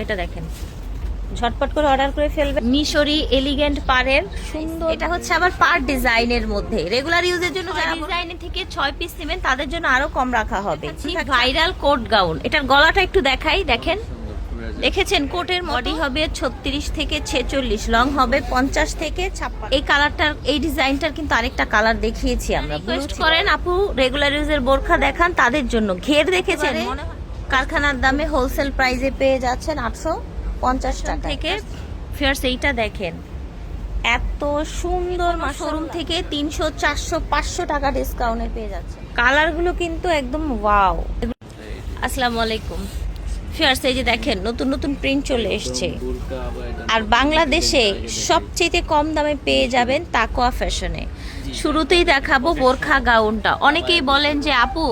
এটা দেখেন, ঝটপট করে অর্ডার করে ফেলবেন। মিশরি এলিগেন্ট পাড়ের সুন্দর, এটা হচ্ছে আবার পার ডিজাইনের মধ্যে। রেগুলার ইউজের জন্য যারা ডিজাইনের থেকে 6 পিস নেবেন তাদের জন্য আরো কম রাখা হবে। ভাইরাল কোট গাউন, এটার গলাটা একটু দেখাই, দেখেন, দেখেছেন কোটের বডি হবে 36 থেকে 46, লং হবে 50 থেকে 56। এই কালারটার, এই ডিজাইনটার কিন্তু আরেকটা কালার দেখিয়েছি আমরা। রিকোয়েস্ট করেন আপু রেগুলার ইউজের বোরখা দেখান, তাদের জন্য ঘের দেখেছেন কারখানার দামে হোলসেল প্রাইসে পেয়ে যাচ্ছেন 850 টাকা থেকে। ফিয়ার্স এইটা দেখেন, এত সুন্দর, শোরুম থেকে 300, 400, 500 টাকা ডিসকাউন্টে পেয়ে যাচ্ছে। কালারগুলো কিন্তু একদম ওয়াও। আসসালামু আলাইকুম ফিয়ার্স, এই যে দেখেন নতুন নতুন প্রিন্ট চলে এসছে, আর বাংলাদেশে সবচেয়ে কম দামে পেয়ে যাবেন তাকওয়া ফ্যাশনে। শুরুতেই দেখাবো বোরখা গাউনটা। অনেকেই বলেন যে আপু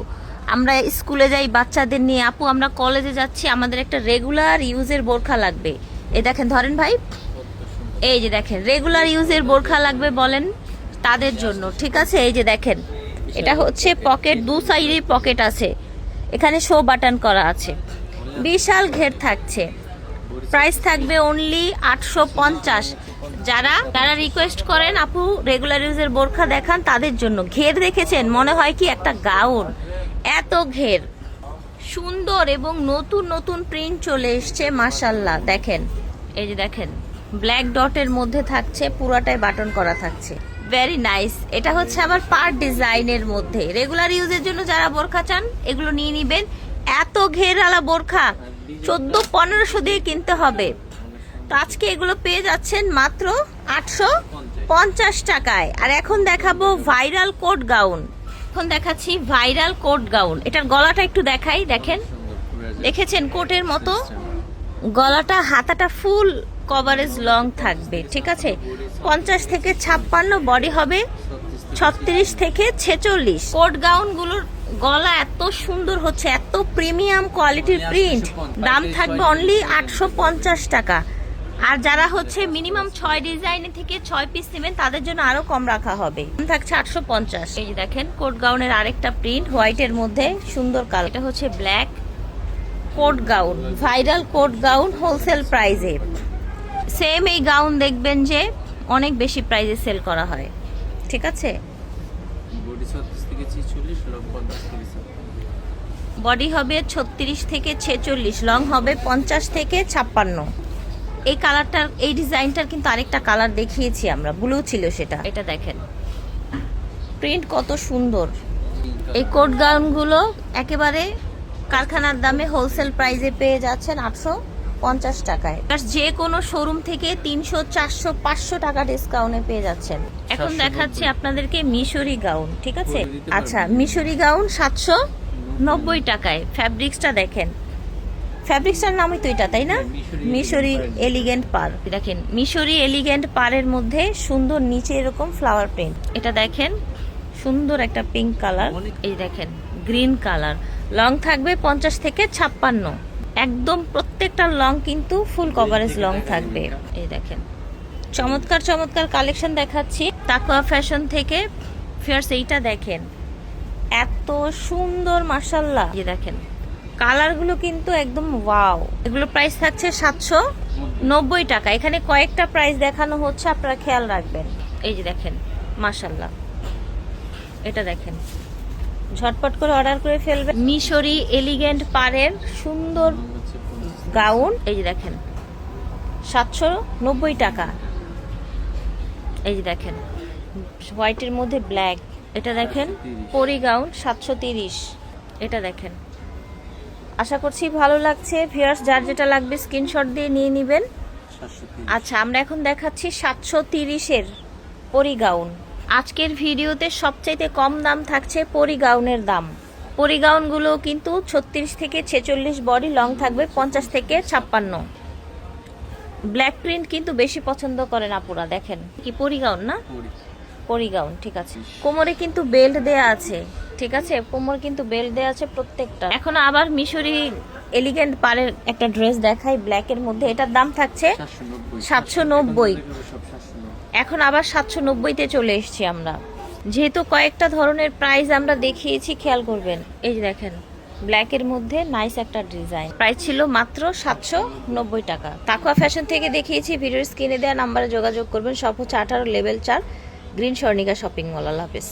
আমরা স্কুলে যাই বাচ্চাদের নিয়ে, আপু আমরা কলেজে যাচ্ছি, আমাদের একটা রেগুলার ইউজের বোরখা লাগবে। এই দেখেন, ধরেন ভাই, এই যে দেখেন রেগুলার ইউজের বোরখা লাগবে বলেন তাদের জন্য, ঠিক আছে। এই যে দেখেন, এটা হচ্ছে পকেট, দু সাইডেই পকেট আছে, এখানে শো বাটন করা আছে, বিশাল ঘের থাকছে। প্রাইস থাকবে অনলি 850। যারা রিকোয়েস্ট করেন আপু রেগুলার ইউজের বোরখা দেখান, তাদের জন্য। ঘের দেখেছেন, মনে হয় কি একটা গাউন, এত ঘের সুন্দর, এবং নতুন নতুন প্রিন্ট চলে এসছে মাশাল্লাহ। দেখেন, এই যে দেখেন ব্ল্যাক ডটের মধ্যে থাকছে, পুরাটাই বাটন করা থাকছে, ভেরি নাইস। এটা হচ্ছে আবার পার ডিজাইনের মধ্যে। রেগুলার ইউজের জন্য যারা বোরখা চান এগুলো নিয়ে নিবেন। এত ঘেরালা বোরখা 1400-1500 দিয়ে কিনতে হবে, তো আজকে এগুলো পেয়ে যাচ্ছেন মাত্র 850 টাকায়। আর এখন দেখাবো ভাইরাল কোট গাউন। এখন দেখাচ্ছি ভাইরাল কোট গাউন, এটার গলাটা একটু দেখাই, দেখেন, দেখেছেন কোটের মতো গলাটা, হাতাটা ফুল কভারেজ লং থাকবে, ঠিক আছে। 50 থেকে 56, বডি হবে 36 থেকে 46। কোট গাউন গুলোর গলা এত সুন্দর হচ্ছে, এত প্রিমিয়াম কোয়ালিটির প্রিন্ট, দাম থাকবে অনলি 850 টাকা। আর যারা হচ্ছে মিনিমাম 6 ডিজাইনের থেকে 6 পিস নেবেন তাদের জন্য আরো কম রাখা হবে, থাকছে 850। এই যে দেখেন কোট গাউনের আরেকটা প্রিন্ট হোয়াইটের মধ্যে সুন্দর কালার, এটা হচ্ছে black coat gown, viral coat gown wholesale প্রাইসে। সেম এই গাউন দেখবেন যে অনেক বেশি প্রাইসে সেল করা হয়, ঠিক আছে। বডি হবে 36 থেকে 46, লং হবে 50 থেকে 56। এই কালারটার, এই ডিজাইনটার কিন্তু আরেকটা কালার দেখিয়েছি আমরা, ব্লু ছিল সেটা। এটা দেখেন প্রিন্ট কত সুন্দর। এই কোট গাউনগুলো একেবারে কারখানার দামে হোলসেল প্রাইসে পেয়ে যাচ্ছেন 850 টাকায়। যে কোনো শোরুম থেকে 300, 400, 500 টাকা ডিসকাউন্টে পেয়ে যাচ্ছেন। এখন দেখাচ্ছি আপনাদেরকে মিশরি গাউন, ঠিক আছে। আচ্ছা, মিশরি গাউন 790 টাকায়। ফ্যাব্রিক্সটা দেখেন, ফ্যাব্রিক্সটার নামই তো এটা, তাই না? মিশরি এলিগেন্ট পার। দেখেন মিশরি এলিগেন্ট পারের মধ্যে সুন্দর নিচে এরকম ফ্লাওয়ার প্রিন্ট। এটা দেখেন সুন্দর একটা পিঙ্ক কালার, এই দেখেন গ্রিন কালার। লং থাকবে 50 থেকে 56, একদম প্রত্যেকটা লং কিন্তু ফুল কভারেজ লং থাকবে। এই দেখেন চমৎকার চমৎকার কালেকশন দেখাচ্ছি তাকওয়া ফ্যাশন থেকে। ফিয়ার্স এইটা দেখেন, এত সুন্দর মাশাল্লাহ। এই দেখেন কালারগুলো কিন্তু একদম ওয়াও। এগুলো প্রাইস থাকছে 790 টাকা। এখানে কয়েকটা প্রাইস দেখানো হচ্ছে, আপনারা খেয়াল রাখবেন। এই যে দেখেন মাশাল্লাহ, এটা দেখেন, ঝটপট করে অর্ডার করে ফেলবেন। মিশরি এলিগেন্ট পাড়ের সুন্দর গাউন, এই যে দেখেন 790 টাকা। এই যে দেখেন হোয়াইটের মধ্যে ব্ল্যাক, এটা দেখেন পরি গাউন 730। এটা দেখেন, আশা করছি ভালো লাগছে। ভিউয়ার্স যার যেটা লাগবে স্ক্রিনশট দিয়ে নিয়ে নেবেন। আচ্ছা, আমরা এখন দেখাচ্ছি 730-এর পরি গাউন। আজকের ভিডিওতে সবচাইতে কম দাম থাকছে পরি গাউনের দাম। পরি গাউনগুলো কিন্তু 36 থেকে 46, বডি লং থাকবে 50 থেকে 56। ব্ল্যাক প্রিন্ট কিন্তু বেশি পছন্দ করেন আপুরা। দেখেন কি পরি গাউন না, পরি গাউন, ঠিক আছে। কোমরে কিন্তু বেল্ট দেয়া আছে, ঠিক আছে, কোমর কিন্তু বেল্ট দেয়া আছে প্রত্যেকটা। এখন আবার মিশরি এলিগেন্ট পারের একটা ড্রেস দেখাই ব্ল্যাকের মধ্যে, এটার দাম থাকছে 790। এখন আবার 790-তে চলে এসেছি আমরা, যেহেতু কয়েকটা ধরনের প্রাইস আমরা দেখিয়েছি, খেয়াল করবেন। এই যে দেখেন ব্ল্যাকের মধ্যে নাইস একটা ডিজাইন, প্রাইস ছিল মাত্র 790 টাকা। তাকুয়া ফ্যাশন থেকে দেখিয়েছি, ভিডিওর স্ক্রিনে দেওয়া নাম্বারে যোগাযোগ করবেন। সব হচ্ছে 18 level 4 green Swarnika shopping mall. আল্লাহ হাফেজ।